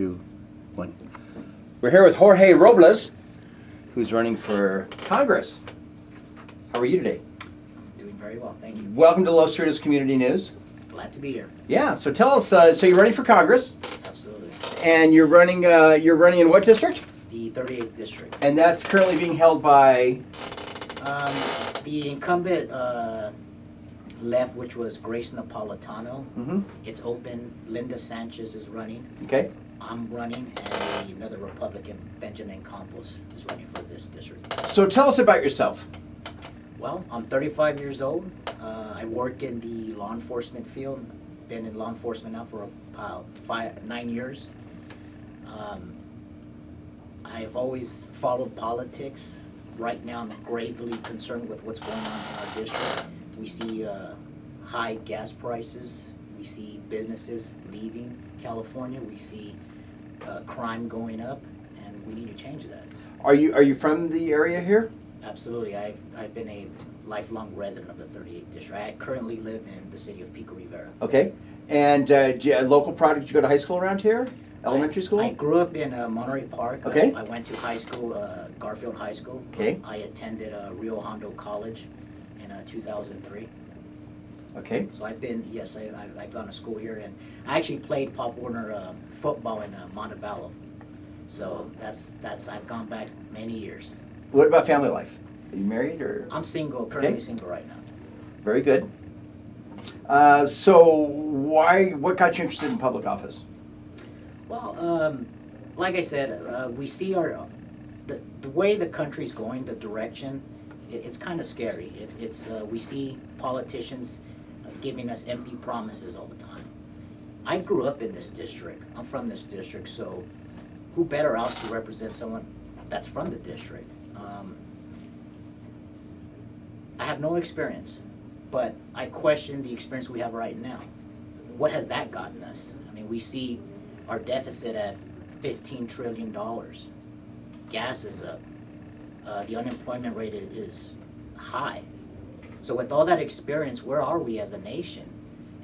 2, 1. We're here with Jorge Robles, who's running for Congress. How are you today? Doing very well, thank you. Welcome to Los Cerritos Community News. Glad to be here. Yeah, so tell us, so you're running for Congress, Absolutely. and you're running in what district? The 38th district. And that's currently being held by? The incumbent left, which was Grace Napolitano. Mm-hmm. It's open. Linda Sanchez is running. Okay. I'm running, and another Republican, Benjamin Campos, is running for this district. So tell us about yourself. Well, I'm 35 years old. I work in the law enforcement field. Been in law enforcement now for about 9 years. I've always followed politics. Right now, I'm gravely concerned with what's going on in our district. We see high gas prices. We see businesses leaving California. We see crime going up, and we need to change that. Are you from the area here? Absolutely. I've been a lifelong resident of the 38th district. I currently live in the city of Pico Rivera. Okay. And local product, did you go to high school around here? Elementary school? I grew up in Monterey Park. Okay. I went to high school, Garfield High School. Okay. I attended Rio Hondo College in 2003. Okay. So I've gone to school here, and I actually played Pop Warner football in Montebello. So I've gone back many years. What about family life? Are you married or? I'm single, currently single right now. Very good. So what got you interested in public office? Well, like I said, we see the way the country's going, the direction. It's kind of scary. We see politicians giving us empty promises all the time. I grew up in this district. I'm from this district, so who better else to represent someone that's from the district? I have no experience, but I question the experience we have right now. What has that gotten us? I mean, we see our deficit at $15 trillion. Gas is up. The unemployment rate is high. So with all that experience, where are we as a nation?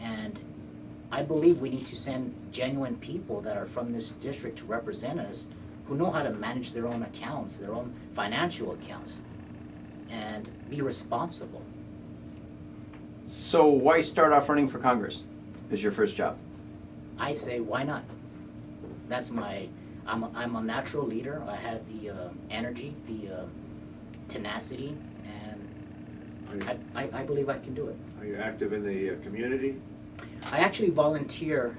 And I believe we need to send genuine people that are from this district to represent us, who know how to manage their own accounts, their own financial accounts, and be responsible. So why start off running for Congress as your first job? I say, why not? I'm a natural leader. I have the energy, the tenacity, and I believe I can do it. Are you active in the community? I actually volunteer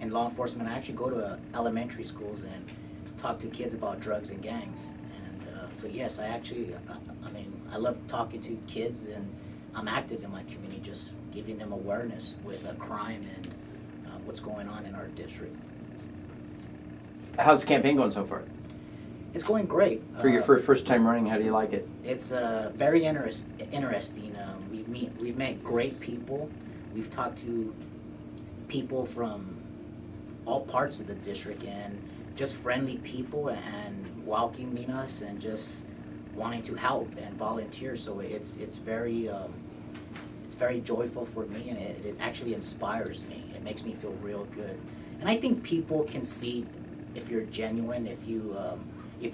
in law enforcement. I actually go to elementary schools and talk to kids about drugs and gangs. And so yes, I love talking to kids, and I'm active in my community, just giving them awareness with crime and what's going on in our district. How's the campaign going so far? It's going great. For your first time running, how do you like it? It's very interesting. We've met great people. We've talked to people from all parts of the district, and just friendly people and welcoming us and just wanting to help and volunteer. So it's very joyful for me, and it actually inspires me. It makes me feel real good. And I think people can see if you're genuine, if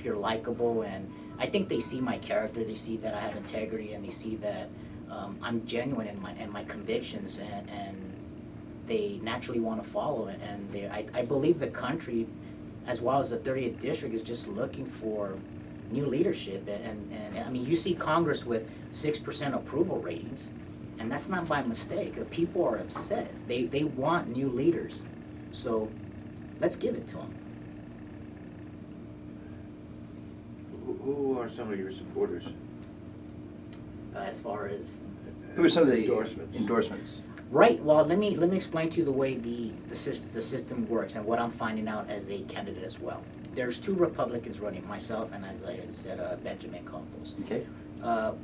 you're likable, and I think they see my character, they see that I have integrity, and they see that I'm genuine in my convictions, and they naturally want to follow it. And I believe the country, as well as the 30th district, is just looking for new leadership. And I mean, you see Congress with 6% approval ratings, and that's not by mistake. The people are upset. They want new leaders. So let's give it to them. Who are some of your supporters? As far as Who are some of the endorsements? right, well, let me explain to you the way the system works and what I'm finding out as a candidate as well. There's 2 Republicans running, myself and, as I said, Benjamin Campos. Okay.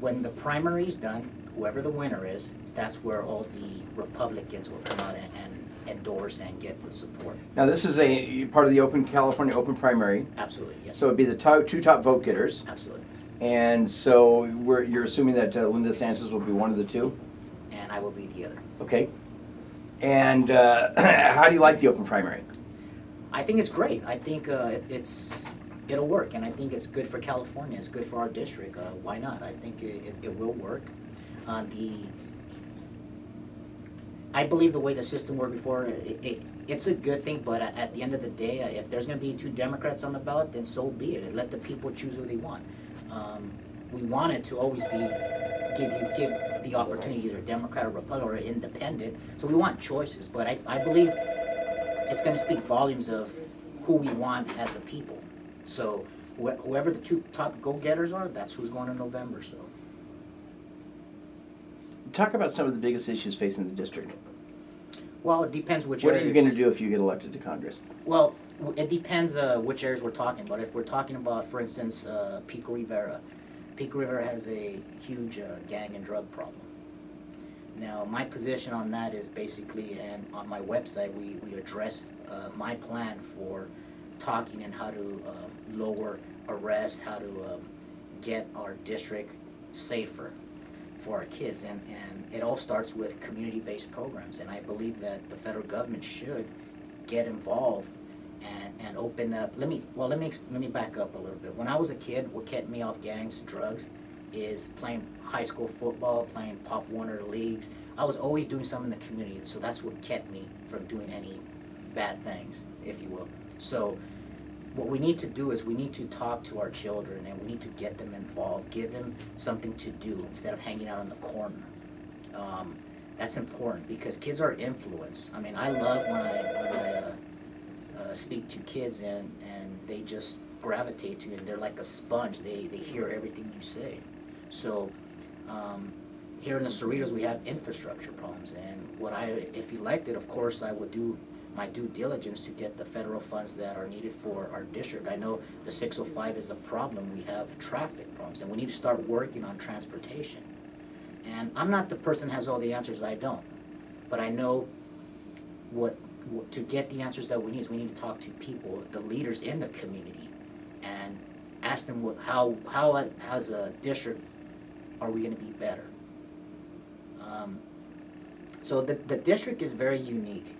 When the primary is done, whoever the winner is, that's where all the Republicans will come out and endorse and get the support. Now this is a part of the California open primary. Absolutely, yes. So it'd be the 2 top vote getters. Absolutely. And so you're assuming that Linda Sanchez will be one of the 2? And I will be the other. Okay. And how do you like the open primary? I think it's great. I think it'll work, and I think it's good for California. It's good for our district. Why not? I think it will work. I believe the way the system worked before, it's a good thing, but at the end of the day, if there's going to be 2 Democrats on the ballot, then so be it. Let the people choose who they want. We want it to always be give the opportunity, either Democrat or Republican or independent. So we want choices, but I believe it's going to speak volumes of who we want as a people. So whoever the 2 top go-getters are, that's who's going in November. So. Talk about some of the biggest issues facing the district. Well, it depends which What areas. are you going to do if you get elected to Congress? Well, it depends which areas we're talking about. If we're talking about, for instance, Pico Rivera. Pico Rivera has a huge gang and drug problem. Now, my position on that is basically, and on my website, we address my plan for talking and how to lower arrests, how to get our district safer for our kids, and it all starts with community-based programs, and I believe that the federal government should get involved and open up. Let me back up a little bit. When I was a kid, what kept me off gangs, drugs, is playing high school football, playing Pop Warner leagues. I was always doing something in the community, so that's what kept me from doing any bad things, if you will. So what we need to do is we need to talk to our children, and we need to get them involved, give them something to do instead of hanging out on the corner. That's important because kids are influenced. I mean, I love when I speak to kids and they just gravitate to you, and they're like a sponge. They hear everything you say. So here in the Cerritos, we have infrastructure problems, and if elected, of course, I would do my due diligence to get the federal funds that are needed for our district. I know the 605 is a problem. We have traffic problems, and we need to start working on transportation. And I'm not the person that has all the answers. I don't. But I know what to get the answers that we need is we need to talk to people, the leaders in the community, and ask them how as a district are we going to be better. So the district is very unique.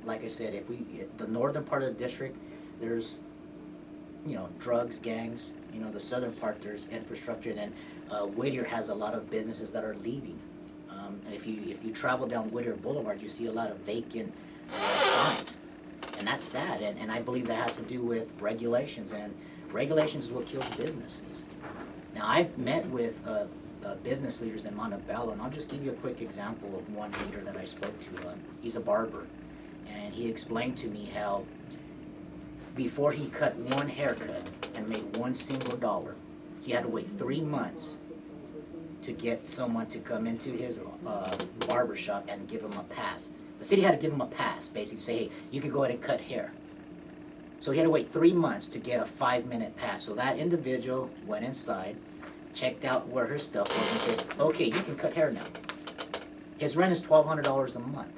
Like I said, if the northern part of the district, there's drugs, gangs. The southern part, there's infrastructure, and then Whittier has a lot of businesses that are leaving. And if you travel down Whittier Boulevard, you see a lot of vacant signs, and that's sad. And I believe that has to do with regulations, and regulations is what kills businesses. Now, I've met with business leaders in Montebello, and I'll just give you a quick example of one leader that I spoke to. He's a barber, and he explained to me how before he cut one haircut and made one single dollar, he had to wait 3 months to get someone to come into his barber shop and give him a pass. The city had to give him a pass, basically say, hey, you can go ahead and cut hair. So he had to wait 3 months to get a 5-minute pass. So that individual went inside, checked out where her stuff was, and says, okay, you can cut hair now. His rent is $1,200 a month.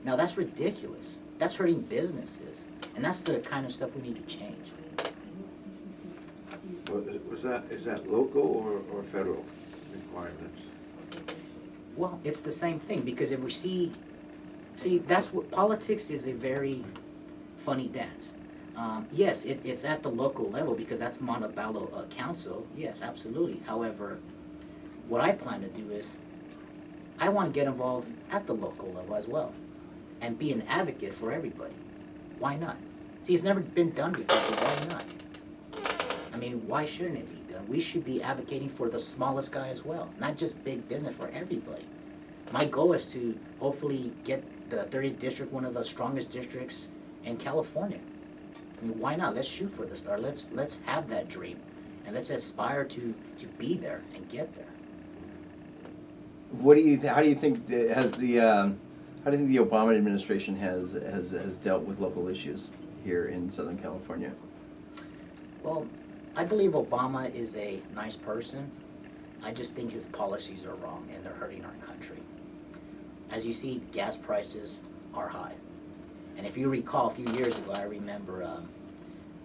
Now that's ridiculous. That's hurting businesses. And that's the kind of stuff we need to change. Well, is that local or federal requirements? Well, it's the same thing, because if we see, that's what politics is, a very funny dance. Yes, it's at the local level because that's Montebello Council. Yes, absolutely. However, what I plan to do is I want to get involved at the local level as well and be an advocate for everybody. Why not? See, it's never been done before, so why not? I mean, why shouldn't it be done? We should be advocating for the smallest guy as well, not just big business, for everybody. My goal is to hopefully get the 30th district one of the strongest districts in California. I mean, why not? Let's shoot for the star. Let's have that dream, and let's aspire to be there and get there. What do you? How do you think has the? How do you think the Obama administration has dealt with local issues here in Southern California? Well, I believe Obama is a nice person. I just think his policies are wrong and they're hurting our country. As you see, gas prices are high. And if you recall, a few years ago, I remember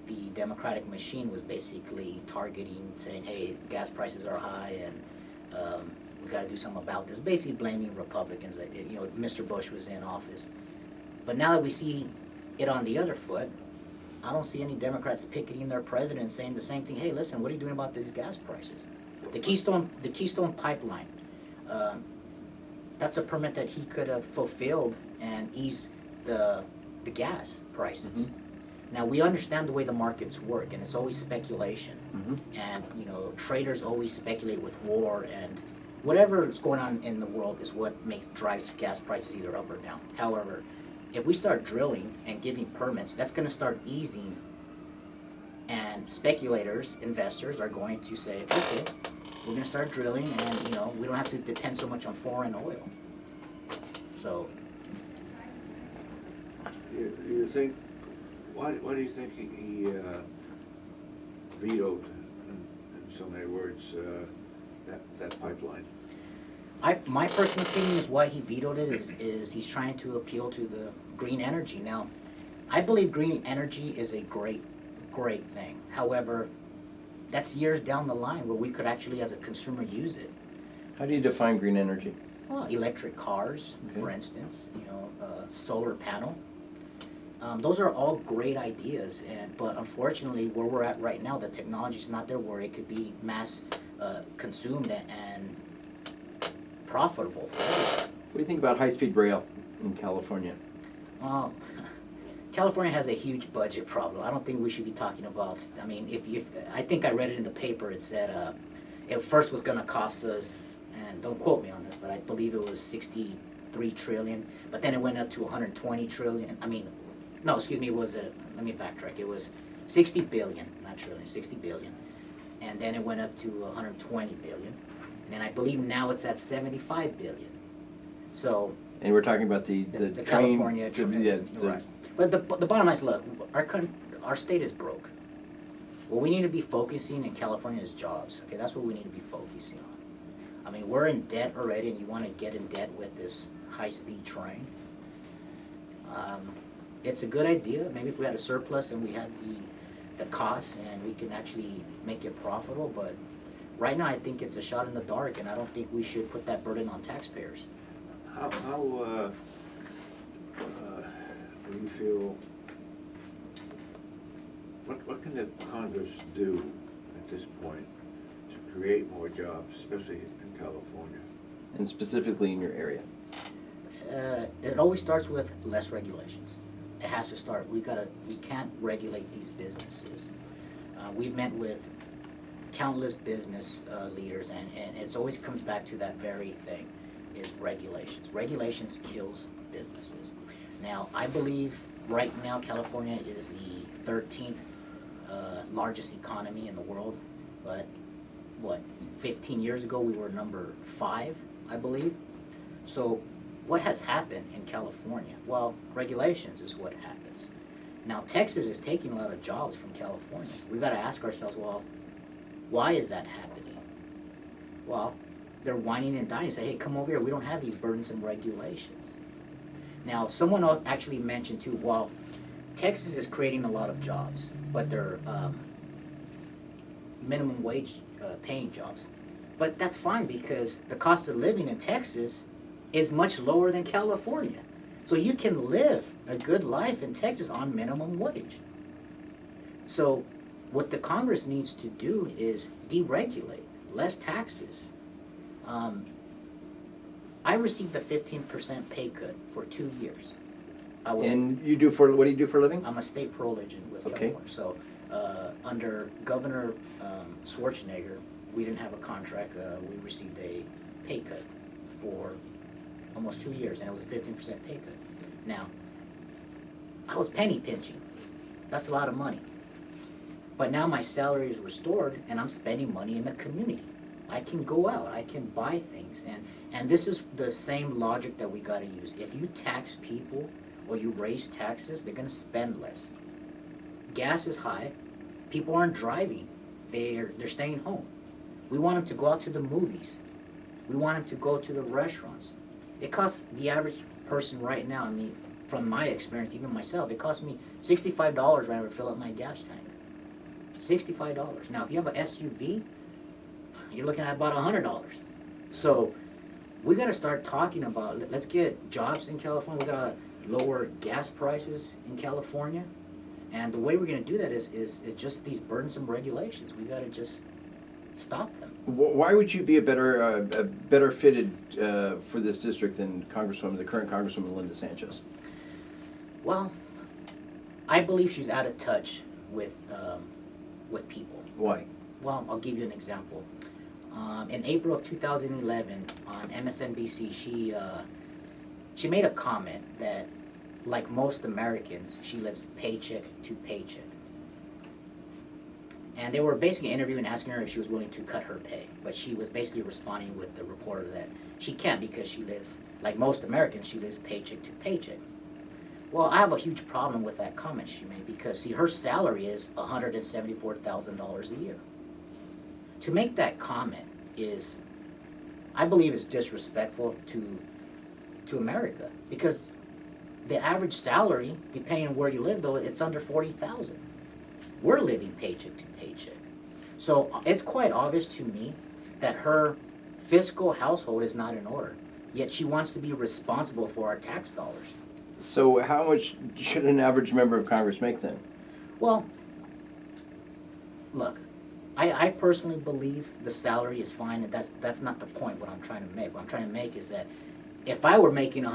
the Democratic machine was basically targeting, saying, hey, gas prices are high and we got to do something about this, basically blaming Republicans that, Mr. Bush was in office. But now that we see it on the other foot, I don't see any Democrats picketing their president saying the same thing. Hey, listen, what are you doing about these gas prices? The Keystone Pipeline, that's a permit that he could have fulfilled and eased the gas prices. Now, we understand the way the markets work, and it's always speculation. And, you know, traders always speculate with war, and whatever is going on in the world is what drives gas prices either up or down. However, if we start drilling and giving permits, that's going to start easing, and speculators, investors are going to say, okay, we're going to start drilling, and, you know, we don't have to depend so much on foreign oil. So, Do you think, why do you think he vetoed, in so many words, that pipeline? my personal opinion is why he vetoed it is he's trying to appeal to the green energy. Now, I believe green energy is a great thing. However, that's years down the line where we could actually, as a consumer, use it. How do you define green energy? Well, electric cars, Okay. for instance, you know, solar panel. Those are all great ideas, but unfortunately, where we're at right now, the technology is not there where it could be mass consumed and profitable for everyone. What do you think about high-speed rail in California? Well, California has a huge budget problem. I don't think we should be talking about. I mean, if I think I read it in the paper. It said it first was going to cost us, and don't quote me on this, but I believe it was 63 trillion. But then it went up to 120 trillion. I mean, no, excuse me. Let me backtrack. It was 60 billion, not trillion, 60 billion, and then it went up to 120 billion, and I believe now it's at 75 billion. So. And we're talking about the train, California right. But the bottom line is, look, our state is broke. What we need to be focusing in California is jobs. Okay, that's what we need to be focusing on. I mean, we're in debt already, and you want to get in debt with this high-speed train. It's a good idea. Maybe if we had a surplus and we had the costs and we can actually make it profitable. But right now, I think it's a shot in the dark, and I don't think we should put that burden on taxpayers. How do you feel, what can the Congress do at this point to create more jobs, especially in California? And specifically in your area? It always starts with less regulations. It has to start. We can't regulate these businesses. We've met with countless business leaders, and it always comes back to that very thing, is regulations. Regulations kills businesses. Now, I believe right now California is the 13th largest economy in the world, but 15 years ago we were number 5, I believe. So what has happened in California? Well, regulations is what happens. Now, Texas is taking a lot of jobs from California. We've got to ask ourselves, well, why is that happening? Well, they're whining and dying and say, hey, come over here. We don't have these burdensome regulations. Now, someone actually mentioned too, well, Texas is creating a lot of jobs, but they're minimum wage paying jobs. But that's fine because the cost of living in Texas is much lower than California. So you can live a good life in Texas on minimum wage. So what the Congress needs to do is deregulate, less taxes. I received a 15% pay cut for 2 years. And what do you do for a living? I'm a state parole agent with Okay. California. So under Governor Schwarzenegger, we didn't have a contract. We received a pay cut for almost 2 years, and it was a 15% pay cut. Now, I was penny pinching. That's a lot of money. But now my salary is restored, and I'm spending money in the community. I can go out, I can buy things, and this is the same logic that we got to use. If you tax people or you raise taxes, they're going to spend less. Gas is high. People aren't driving. They're staying home. We want them to go out to the movies. We want them to go to the restaurants. It costs the average person right now, I mean, from my experience, even myself, it costs me $65 when I fill up my gas tank. $65. Now, if you have an SUV, you're looking at about $100. So we got to start talking about, let's get jobs in California. We got to lower gas prices in California. And the way we're gonna do that is just these burdensome regulations. We gotta just stop them. Why would you be a better fitted for this district than the current Congresswoman Linda Sanchez? Well, I believe she's out of touch with people. Why? Well, I'll give you an example. In April of 2011, on MSNBC, she made a comment that, like most Americans, she lives paycheck to paycheck. And they were basically interviewing, asking her if she was willing to cut her pay. But she was basically responding with the reporter that she can't because she lives, like most Americans, she lives paycheck to paycheck. Well, I have a huge problem with that comment she made because, see, her salary is $174,000 a year. To make that comment is, I believe, is disrespectful to America, because the average salary, depending on where you live, though, it's under $40,000. We're living paycheck to paycheck. So it's quite obvious to me that her fiscal household is not in order, yet she wants to be responsible for our tax dollars. So how much should an average member of Congress make then? Well, look, I personally believe the salary is fine, and that's not the point what I'm trying to make. What I'm trying to make is that if I were making